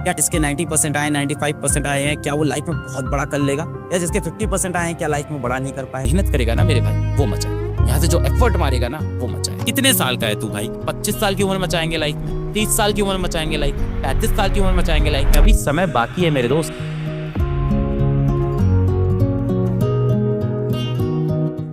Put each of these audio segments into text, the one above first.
या जिसके 90% आए 95% आए हैं क्या वो लाइफ में बहुत बड़ा कर लेगा, या जिसके 50% आए हैं क्या लाइफ में बड़ा नहीं कर पाए। मेहनत करेगा ना मेरे भाई वो मचाए, यहाँ से जो एफर्ट मारेगा ना वो मचाए। कितने साल का है तू भाई? 25 साल की उम्र मचाएंगे लाइफ में, 30 साल की उम्र मचाएंगे लाइफ में, 35 साल की उम्र मचाएंगे लाइफ में। अभी समय बाकी है मेरे दोस्त।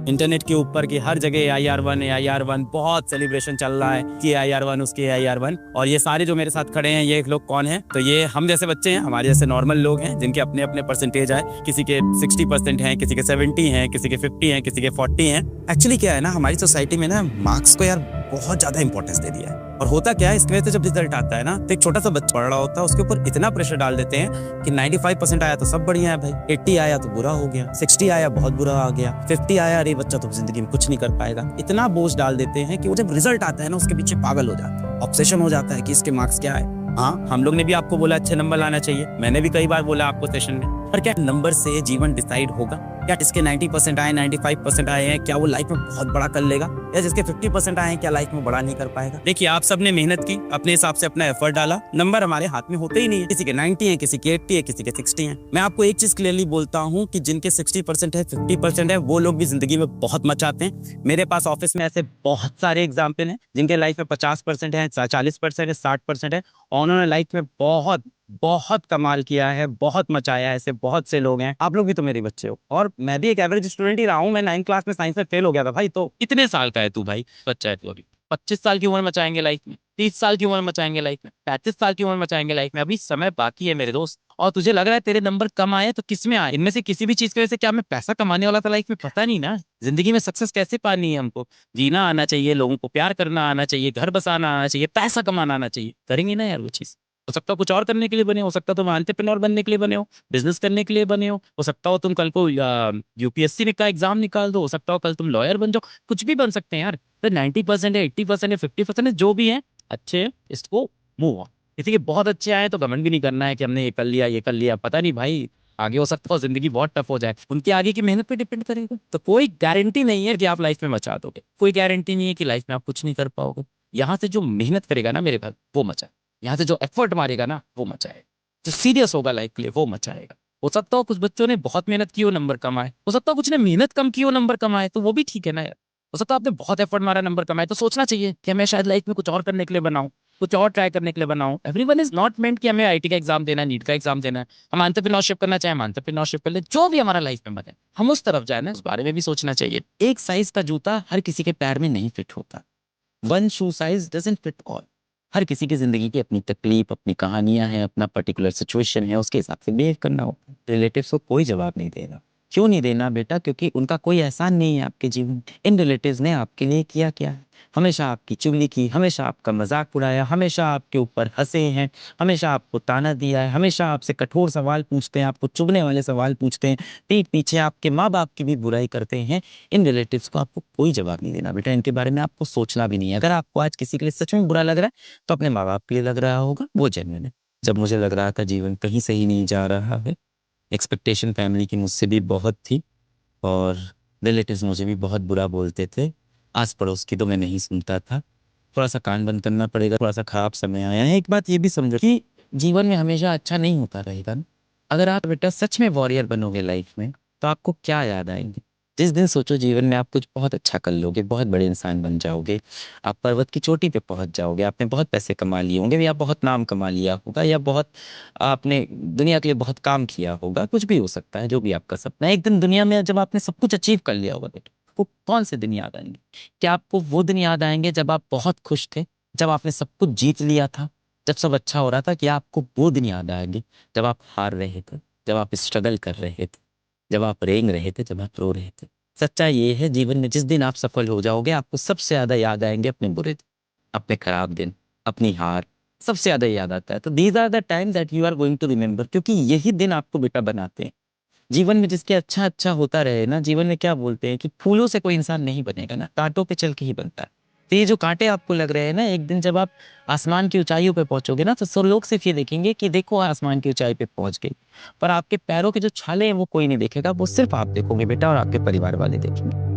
इंटरनेट के ऊपर की हर जगह AIR1 बहुत सेलिब्रेशन चल रहा है कि AIR1 उसकी AIR1। और ये सारे जो मेरे साथ खड़े हैं ये लोग कौन हैं? तो ये हम जैसे बच्चे हैं, हमारे जैसे नॉर्मल लोग हैं जिनके अपने अपने परसेंटेज है। किसी के 60% हैं, किसी के 70 हैं, किसी के 50 हैं, किसी के 40 हैं। एक्चुअली क्या है ना, हमारी सोसाइटी में ना मार्क्स को यार बहुत ज्यादा इंपॉर्टेंस दे दिया है। और होता क्या है, इसकी वजह से जब रिजल्ट आता है ना तो एक छोटा सा बच्चा पढ़ रहा होता है, उसके ऊपर इतना प्रेशर डाल देते हैं कि 95% आया तो सब बढ़िया है भाई, 80 आया तो बुरा हो गया, 60 आया बहुत बुरा आ गया, 50 आया अरे बच्चा तो जिंदगी में कुछ नहीं कर पाएगा। इतना बोझ डाल देते हैं कि वो जब रिजल्ट आता है ना उसके पीछे पागल हो जाता है, ऑब्सेशन हो जाता है कि इसके मार्क्स क्या है। हाँ, हम लोग ने भी आपको बोला अच्छे नंबर लाना चाहिए, मैंने भी कई बार बोला आपको सेशन में, पर क्या नंबर से जीवन डिसाइड होगा? क्या जिसके 90% आए 95% आए हैं क्या वो लाइफ में बहुत बड़ा कर लेगा, या जिसके 50% आए हैं क्या लाइफ में बड़ा नहीं कर पाएगा। देखिए आप सबने मेहनत की, अपने हिसाब से अपना एफर्ट डाला, नंबर हमारे हाथ में होते ही नहीं है। किसी के 90 है, किसी के 80 है, किसी के 60 है। मैं आपको एक चीज क्लियरली बोलता हूँ कि जिनके 60% है 50% है वो लोग भी जिंदगी में बहुत मचाते हैं। मेरे पास ऑफिस में ऐसे बहुत सारे एग्जाम्पल हैं जिनके लाइफ में 50% है, 40% है, 60% है, और उन्होंने लाइफ में बहुत बहुत कमाल किया है, बहुत मचाया है। ऐसे बहुत से लोग हैं, आप लोग भी तो मेरे बच्चे हो, और मैं भी एक एवरेज स्टूडेंट ही रहा हूँ। मैं 9th क्लास में साइंस में फेल हो गया था भाई। तो कितने साल का है तू भाई? बच्चा है तू अभी। 25 साल की उम्र मचाएंगे लाइफ में, 30 साल की उम्र मचाएंगे लाइफ में, 35 साल की उम्र मचाएंगे लाइफ में। अभी समय बाकी है मेरे दोस्त। और तुझे लग रहा है तेरे नंबर कम आए तो किस में आए? इनमें से किसी भी चीज की वजह से। क्या मैं पैसा कमाने वाला था लाइफ में? पता नहीं ना। जिंदगी में सक्सेस कैसे पानी है हमको? जीना आना चाहिए, लोगों को प्यार करना आना चाहिए, घर बसाना आना चाहिए, पैसा कमाना आना चाहिए। करेंगे ना यार वो चीज। हो सकता है कुछ और करने के लिए बने हो सकता है तुम एंटरप्रेन्योर बनने के लिए बने हो, बिजनेस करने के लिए बने हो सकता हो तुम कल को यूपीएससी का एग्जाम निकाल दो, हो सकता हो कल तुम लॉयर बन जाओ। कुछ भी बन सकते हैं यार। तो 90% है, 80% है, 50% है, जो भी है अच्छे हैं, इसको मूव ऑन। किसी के बहुत अच्छे आए तो घमंड भी नहीं करना है कि हमने ये कर लिया ये कर लिया। पता नहीं भाई, आगे हो सकता है जिंदगी बहुत टफ हो जाए, उनके आगे की मेहनत पे डिपेंड करेगा। तो कोई गारंटी नहीं है कि आप लाइफ में मचा दोगे, कोई गारंटी नहीं है कि लाइफ में आप कुछ नहीं कर पाओगे। यहाँ से जो मेहनत करेगा ना मेरे भाई वो मचाए, यहाँ से जो एफर्ट मारेगा ना वो मचाए, जो सीरियस होगा लाइफ के लिए वो मचाएगा। हो सकता हो कुछ बच्चों ने बहुत मेहनत की हो नंबर कम आए, हो सकता हो कुछ ने मेहनत कम की हो नंबर कम आए, तो वो भी ठीक है ना यार। हो सकता है आपने बहुत एफर्ट मारा नंबर कमाए, तो सोचना चाहिए कि मैं शायद लाइफ में कुछ और करने के लिए बनाऊं, कुछ और ट्राई करने के लिए बनाऊं। एवरीवन इज नॉट मेंट कि हमें आईटी का एग्जाम देना है, नीट का एग्जाम देना है। हम एंटरप्रेन्योरशिप करना चाहे हम एंटरप्रेन्योरशिप कर ले, जो भी हमारा लाइफ में बने हम उस तरफ जाए ना, उस बारे में भी सोचना चाहिए। एक साइज का जूता हर किसी के पैर में नहीं फिट होता। One shoe size doesn't fit all. हर किसी की जिंदगी की अपनी तकलीफ, अपनी कहानियां हैं, अपना पर्टिकुलर सिचुएशन है, उसके हिसाब से बिहेव करना होता है। रिलेटिव्स को कोई जवाब नहीं देगा। क्यों नहीं देना बेटा? क्योंकि उनका कोई एहसान नहीं है आपके जीवन में। इन रिलेटिव्स ने आपके लिए किया क्या है? हमेशा आपकी चुगली की, हमेशा आपका मजाक उड़ाया, हमेशा आपके ऊपर हंसे हैं, हमेशा आपको ताना दिया है, हमेशा आपसे कठोर सवाल पूछते हैं, आपको चुभने वाले सवाल पूछते हैं, पीठ पीछे आपके माँ बाप की भी बुराई करते हैं। इन रिलेटिव्स को आपको कोई जवाब नहीं देना बेटा, इनके बारे में आपको सोचना भी नहीं है। अगर आपको आज किसी के लिए सच में बुरा लग रहा है तो अपने माँ बाप के लिए लग रहा होगा, वो जेन्युइन है। जब मुझे लग रहा था जीवन कहीं सही नहीं जा रहा है, एक्सपेक्टेशन फैमिली की मुझसे भी बहुत थी, और रिलेटिव्स मुझे भी बहुत बुरा बोलते थे, आस पड़ोस की तो मैं नहीं सुनता था। थोड़ा सा कान बंद करना पड़ेगा, थोड़ा सा खराब समय आया है। एक बात ये भी समझो कि जीवन में हमेशा अच्छा नहीं होता रहेगा ना। अगर आप बेटा सच में वॉरियर बनोगे लाइफ में तो आपको क्या याद आएंगे? जिस दिन सोचो जीवन में आप कुछ बहुत अच्छा कर लोगे, बहुत बड़े इंसान बन जाओगे, आप पर्वत की चोटी पे पहुंच जाओगे, आपने बहुत पैसे कमा लिए होंगे, या बहुत नाम कमा लिया होगा, या बहुत आपने दुनिया के लिए बहुत काम किया होगा, कुछ भी हो सकता है। जो भी आपका सपना है, एक दिन दुनिया में जब आपने सब कुछ अचीव कर लिया होगा बेटा, आपको कौन से दिन याद आएंगे? क्या आपको वो दिन याद आएंगे जब आप बहुत खुश थे, जब आपने सब कुछ जीत लिया था, जब सब अच्छा हो रहा था? क्या आपको वो दिन याद आएंगे जब आप हार रहे थे, जब आप स्ट्रगल कर रहे थे, जब आप रेंग रहे थे, जब आप रो रहे थे? सच्चाई ये है, जीवन में जिस दिन आप सफल हो जाओगे आपको सबसे ज्यादा याद आएंगे अपने बुरे दिन, अपने खराब दिन, अपनी हार। सबसे ज्यादा याद आता है। तो these are the time that you are going to remember, क्योंकि यही दिन आपको बेटा बनाते हैं। जीवन में जिसके अच्छा अच्छा होता रहे ना, जीवन में क्या बोलते हैं कि फूलों से कोई इंसान नहीं बनेगा ना, कांटों पे चल के ही बनता है। तो ये जो कांटे आपको लग रहे हैं ना, एक दिन जब आप आसमान की ऊंचाइयों पे पहुंचोगे ना, तो सब लोग सिर्फ ये देखेंगे कि देखो आसमान की ऊंचाई पे पहुंच गई, पर आपके पैरों के जो छाले हैं वो कोई नहीं देखेगा, वो सिर्फ आप देखोगे बेटा, और आपके परिवार वाले देखेंगे।